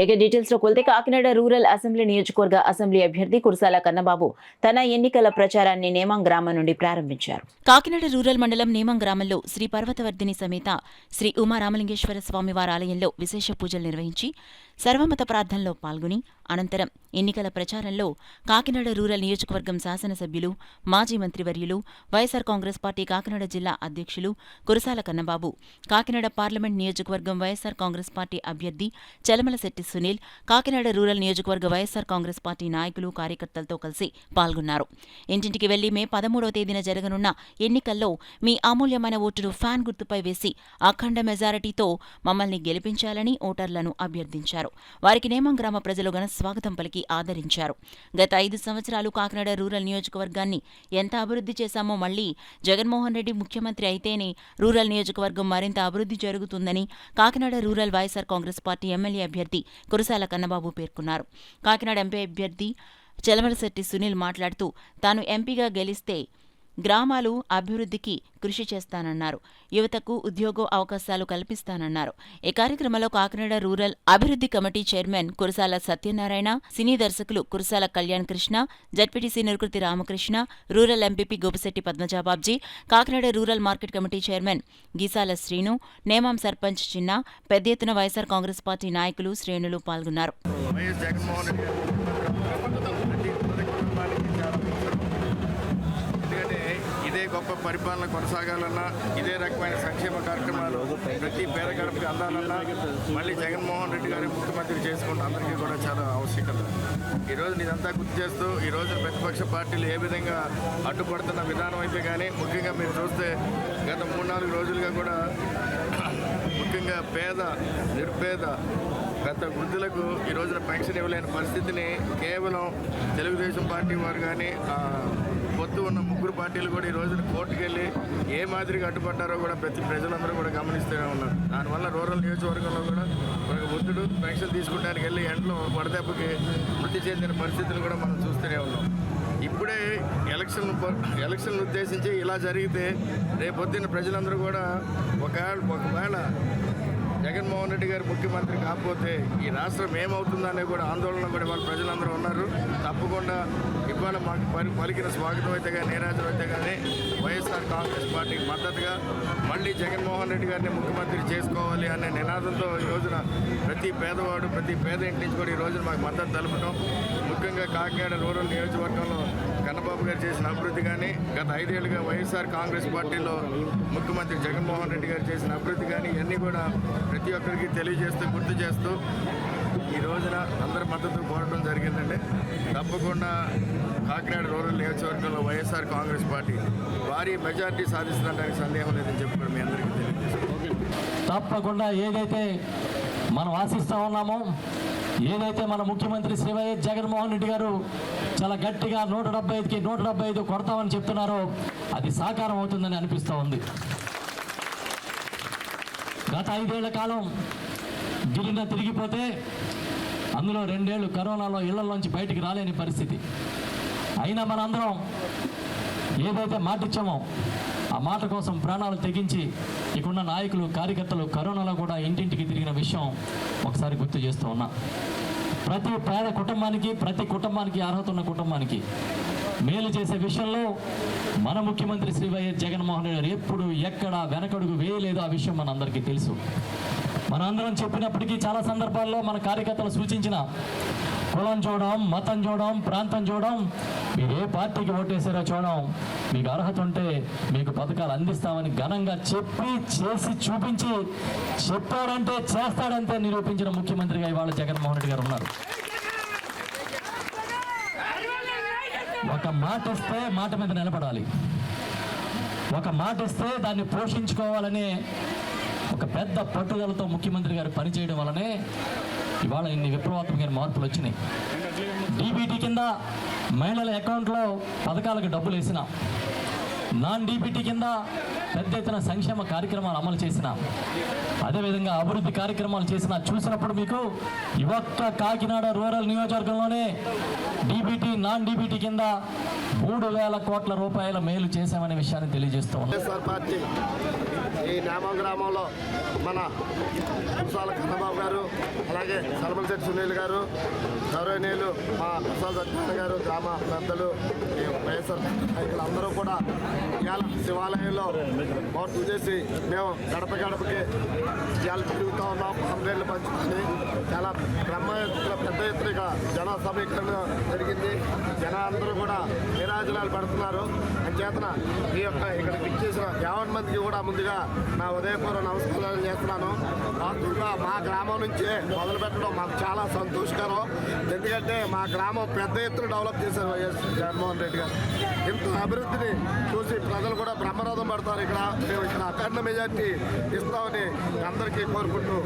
ఇక డీటెయిల్స్ లో కొలితే Kakinada rural assembly నియోజకవర్గ అసెంబ్లీ అభ్యర్థి కురసాల కన్నబాబు తన ఎన్నికల ప్రచారాన్ని నేమం గ్రామం నుండి ప్రారంభించారు. కాకినాడ రూరల్ మండలం నేమం గ్రామంలో శ్రీ పర్వతవర్ధిని సమేత శ్రీ ఉమారామలింగేశ్వర స్వామివారి ఆలయంలో విశేష పూజలు నిర్వహించి సర్వమత ప్రార్థనలో పాల్గొని అనంతరం ఎన్నికల ప్రచారంలో కాకినాడ రూరల్ నియోజకవర్గం శాసనసభ్యులు మాజీ మంత్రివర్యులు వైఎస్సార్ కాంగ్రెస్ పార్టీ కాకినాడ జిల్లా అధ్యక్షులు కురసాల కన్నబాబు, కాకినాడ పార్లమెంట్ నియోజకవర్గం వైఎస్సార్ కాంగ్రెస్ పార్టీ అభ్యర్థి చలమలశెట్టి సునీల్, కాకినాడ రూరల్ నియోజకవర్గ వైఎస్సార్ కాంగ్రెస్ పార్టీ నాయకులు కార్యకర్తలతో కలిసి పాల్గొన్నారు. ఇంటింటికి వెళ్లి మే 13వ తేదీన జరగనున్న ఎన్నికల్లో మీ అమూల్యమైన ఓటును ఫ్యాన్ గుర్తుపై వేసి అఖండ మెజారిటీతో మమ్మల్ని గెలిపించాలని ఓటర్లను అభ్యర్థించారు. వారికి నేమం గ్రామ ప్రజలు ఘన స్వాగతం పలికి ఆదరించారు. గత 5 సంవత్సరాలు కాకినాడ రూరల్ నియోజకవర్గాన్ని ఎంత అభివృద్ధి చేశామో మళ్లీ జగన్మోహన్ రెడ్డి ముఖ్యమంత్రి అయితేనే రూరల్ నియోజకవర్గం మరింత అభివృద్ధి జరుగుతుందని Kakinada rural YSR Congress party MLA అభ్యర్థి కురసాల కన్నబాబు పేర్కొన్నారు. కాకినాడ ఎంపీ అభ్యర్థి చలమలశెట్టి సునీల్ మాట్లాడుతూ తాను ఎంపీగా గెలిస్తే గ్రామాలు అభివృద్ధికి కృషి చేస్తానన్నారు. యువతకు ఉద్యోగ అవకాశాలు కల్పిస్తానన్నారు. ఈ కార్యక్రమంలో కాకినాడ రూరల్ అభివృద్ధి committee chairman Kurasala Satyanarayana, cine దర్శకులు Kurasala Kalyan Krishna, ZPTC Nirukruthi Ramakrishna, rural MPP Gopisetti Padmajababji, Kakinada rural market committee chairman Geesala Srinu, Nemam sarpanch Chinna, పెద్ద ఎత్తున వైఎస్సార్ కాంగ్రెస్ పార్టీ నాయకులు, శ్రేణులు పాల్గొన్నారు. ఇదే గొప్ప పరిపాలన కొనసాగాలన్నా, ఇదే రకమైన సంక్షేమ కార్యక్రమాలు ప్రతి పేద గడపకి అందాలన్నా మళ్ళీ జగన్మోహన్ రెడ్డి గారి ముఖ్యమంత్రి చేసుకుంటే అందరికీ కూడా చాలా ఆవశ్యకత. ఈరోజు ఇదంతా గుర్తు చేస్తూ ఈరోజు ప్రతిపక్ష పార్టీలు ఏ విధంగా అడ్డుపడుతున్న విధానం అయితే కానీ, ముఖ్యంగా మీరు చూస్తే గత 3-4 రోజులుగా కూడా ముఖ్యంగా పేద, నిరుపేద, గత వృద్ధులకు ఈ రోజున పెన్షన్ ఇవ్వలేని పరిస్థితిని కేవలం తెలుగుదేశం పార్టీ వారు కానీ పొత్తు ఉన్న 3 పార్టీలు కూడా ఈ రోజున కోర్టుకు వెళ్ళి ఏ మాదిరిగా అడ్డుపడ్డారో కూడా ప్రజలందరూ కూడా గమనిస్తూనే ఉన్నారు. దానివల్ల రూరల్ నియోజకవర్గంలో కూడా ఒక వృద్ధుడు పెన్షన్ తీసుకుంటానికి వెళ్ళి ఎండలో వడదెబ్బకి మృతి చెందిన పరిస్థితులు కూడా మనం చూస్తూనే ఉన్నాం. ఇప్పుడే ఎలక్షన్లు ఉద్దేశించి ఇలా జరిగితే రేపొద్దున ప్రజలందరూ కూడా ఒకవేళ జగన్మోహన్ రెడ్డి గారు ముఖ్యమంత్రి కాకపోతే ఈ రాష్ట్రం ఏమవుతుందనే కూడా ఆందోళన కూడా వాళ్ళ ప్రజలందరూ ఉన్నారు. తప్పకుండా ఇవాళ మాకు పలికిన స్వాగతం అయితే కానీ, నీరాజనం అయితే కానీ వైఎస్ఆర్ కాంగ్రెస్ పార్టీకి మద్దతుగా మళ్ళీ జగన్మోహన్ రెడ్డి గారిని ముఖ్యమంత్రి చేసుకోవాలి అనే నినాదంతో ఈ రోజున ప్రతి పేదవాడు, ప్రతి పేద ఇంటి నుంచి కూడా ఈ రోజున మాకు మద్దతు తెలుపడం, ముఖ్యంగా కాకినాడ రూరల్ నియోజకవర్గంలో కన్నబాబు గారు చేసిన అభివృద్ధి కానీ, గత 5 ఏళ్లుగా వైఎస్ఆర్ కాంగ్రెస్ పార్టీలో ముఖ్యమంత్రి జగన్మోహన్ రెడ్డి గారు చేసిన అభివృద్ధి కానీ ఇవన్నీ కూడా ప్రతి ఒక్కరికి తెలియజేస్తూ, గుర్తు చేస్తూ ఈ రోజున అందరి మద్దతు కోరడం జరిగిందండి. తప్పకుండా కాకినాడ రూరల్ నియోజకవర్గంలో వైఎస్ఆర్ కాంగ్రెస్ పార్టీ భారీ మెజార్టీ సాధిస్తుందడానికి సందేహం లేదని చెప్పి మీ అందరికీ తెలియజేస్తాం. తప్పకుండా ఏదైతే మనం ఆశిస్తూ ఉన్నామో, ఏదైతే మన ముఖ్యమంత్రి శ్రీ వైఎస్ జగన్మోహన్ రెడ్డి గారు చాలా గట్టిగా 175కి 175 కొడతామని చెప్తున్నారో అది సాకారం అవుతుందని అనిపిస్తూ ఉంది. గత 5 ఏళ్ల కాలం గిరిన తిరిగిపోతే అందులో 2 ఏళ్ళు కరోనాలో ఇళ్లలోంచి బయటికి రాలేని పరిస్థితి. అయినా మనందరం ఏదైతే మాట ఇచ్చామో ఆ మాట కోసం ప్రాణాలు తెగించి ఇక్కడున్న నాయకులు, కార్యకర్తలు కరోనాలో కూడా ఇంటింటికి తిరిగిన విషయం ఒకసారి గుర్తు చేస్తూ ఉన్నా. ప్రతి పేద కుటుంబానికి, ప్రతి కుటుంబానికి, అర్హత ఉన్న కుటుంబానికి మేలు చేసే విషయంలో మన ముఖ్యమంత్రి శ్రీ వైఎస్ జగన్మోహన్ రెడ్డి గారు ఎప్పుడు ఎక్కడ వెనకడుగు వేయలేదు. ఆ విషయం మనందరికీ తెలుసు. మనందరం చెప్పినప్పటికీ చాలా సందర్భాల్లో మన కార్యకర్తలు సూచించిన కులం చూడడం, మతం చూడడం, ప్రాంతం చూడడం, మీరు ఏ పార్టీకి ఓటేసారో చూడడం, మీకు అర్హత ఉంటే మీకు పథకాలు అందిస్తామని ఘనంగా చెప్పి, చేసి చూపించి, చెప్పాడంటే చేస్తాడంటే నిరూపించిన ముఖ్యమంత్రిగా ఇవాళ జగన్మోహన్ రెడ్డి గారు ఉన్నారు. ఒక మాట ఇస్తే మాట మీద నిలబడాలి, ఒక మాట ఇస్తే దాన్ని పోషించుకోవాలనే ఒక పెద్ద పట్టుదలతో ముఖ్యమంత్రి గారు పనిచేయడం వల్లనే ఇవాళ ఇన్ని విప్లవాత్మకమైన మార్పులు వచ్చినాయి. డీబీటీ కింద మహిళల అకౌంట్లో పథకాలకు డబ్బులు వేసిన, నాన్ డీబీటీ కింద పెద్ద ఎత్తున సంక్షేమ కార్యక్రమాలు అమలు చేసిన, అదేవిధంగా అభివృద్ధి కార్యక్రమాలు చేసిన చూసినప్పుడు మీకు ఇవొక్క కాకినాడ రూరల్ నియోజకవర్గంలోనే డీబీటీ, నాన్ డీబీటీ కింద 3,000 కోట్ల రూపాయల మేలు చేశామనే విషయాన్ని తెలియజేస్తూ ఉన్నాం. వైఎస్ఆర్ పార్టీ ఈ నేమం గ్రామంలో మన కుర్సాల కన్నబాబు గారు, అలాగే సలమలశెట్టి సునీల్ గారు, గౌరవనీయులు మా కుర్సాల సత్యనారాయణ గారు, గ్రామ పెద్దలు, ఈ వైఎస్ఆర్ నాయకులు అందరూ కూడా ఇవాళ శివాలయంలో ఓట్లు చేసి మేము గడప గడపకి ఇవాళ తిరుగుతూ ఉన్నాం. అంబ్రేళ్ళు పంచుకొని చాలా పెద్ద ఎత్తున జన సమీకరణ జరిగింది. జన అందరూ కూడా నిరాజనాలు పడుతున్నారు. అంచేతన ఈ యొక్క ఇక్కడ పిచ్చేసిన 50 మందికి కూడా ముందుగా నా ఉదయపూర్వ నమస్కారాలు చేస్తున్నాను. వాస్తవంగా మా గ్రామం నుంచే మొదలు పెట్టడం మాకు చాలా సంతోషకరం. ఎందుకంటే మా గ్రామం పెద్ద ఎత్తున డెవలప్ చేశారు వైఎస్ జగన్మోహన్ రెడ్డి గారు. ఇంత అభివృద్ధిని చూసి ప్రజలు కూడా బ్రహ్మరథం పడతారు. ఇక్కడ మేము ఇక్కడ అఖండ మెజార్టీ ఇస్తామని అందరికీ కోరుకుంటూ